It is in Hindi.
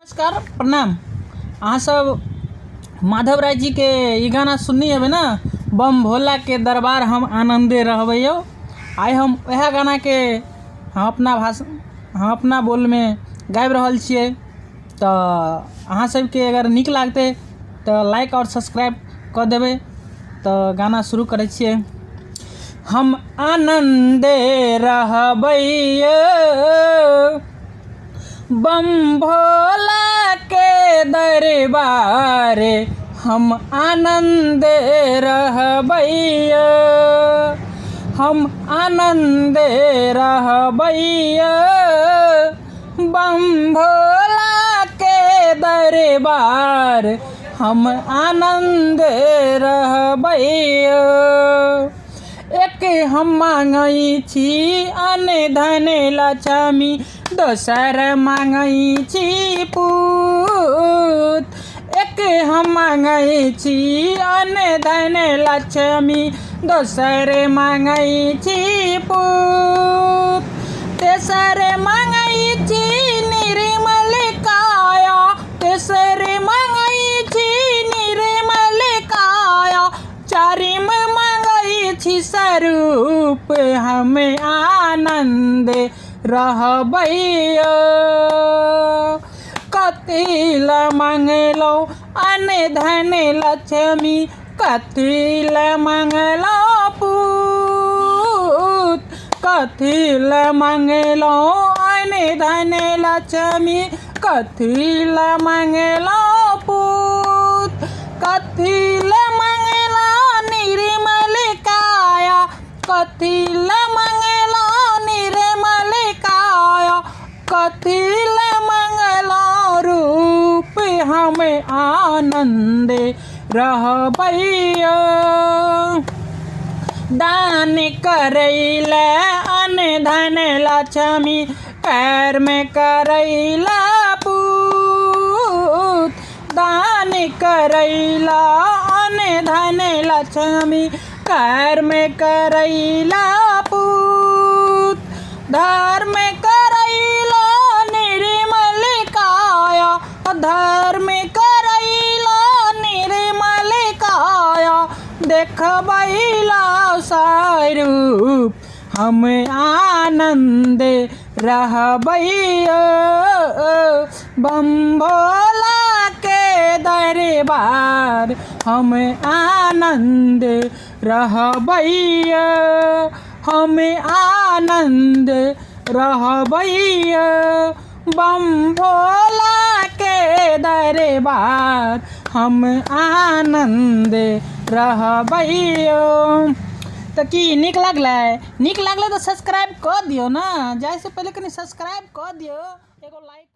नमस्कार प्रणाम। अहाँ सब माधव राय जी के ये गाना सुननी है ना, बम भोला के दरबार हम आनंदे रहबै यो। आइ हम वह गाना के हम अपना बोल में गाबि रहल छियै। तो अहाँ सबके अगर नीक लागते तो लाइक और सब्सक्राइब कर देबै। तो गाना शुरू करै छियै। हम आनंदे रहबै यो, बम भोला के दरबार हम आनंद रहबै यो, हम आनंद रहबै यो, बम भोला के दरबार हम आनंद रहबै यो। एक हम मांगै छी अन्न धन लक्ष्मी, दोसर मांगै छी पूत। एक हम मांगै छी अन्न धन लक्ष्मी, दोसर मांगै छी पूत। तेसर मांगै छी निर्मल काया, तेसर मांगै छी निर्मल काया, चारिम मांगै छी स्वरूप हम आनंद रहबै यो। कथी ला मांगलौ अन्न धन लक्ष्मी, कथी ला मांगलौ पूत। कथी ला मांगलौ अन्न धन लक्ष्मी, कथी ला मांगलौ पूत। कथी ला मांगलौ निर्मल काया, कथी ला मांगलौ निर्मल काया, कथी ला मांगलौ रूप हम आनंद रहबै यो। दान करैला अन्न धन लक्ष्मी, पैर में करैला पूत। दान करैला अन्न धन लक्ष्मी, पैर में करैला पूत। धर्म करैला निर्मल काया, धर्म करैला निर्मल काया, देखबैला स्वरूप हम आनंद रहबै यो। बम भोला के दरबार हम आनंद रहबै यो, हम आनंद रहबै यो। बम भोला के दरबार हम आनंद रहबै यो। तो कि नीक लागलै तो सब्सक्राइब कर दियो ना। जाए से पहले कनी सब्सक्राइब कर दियो, एगो लाइक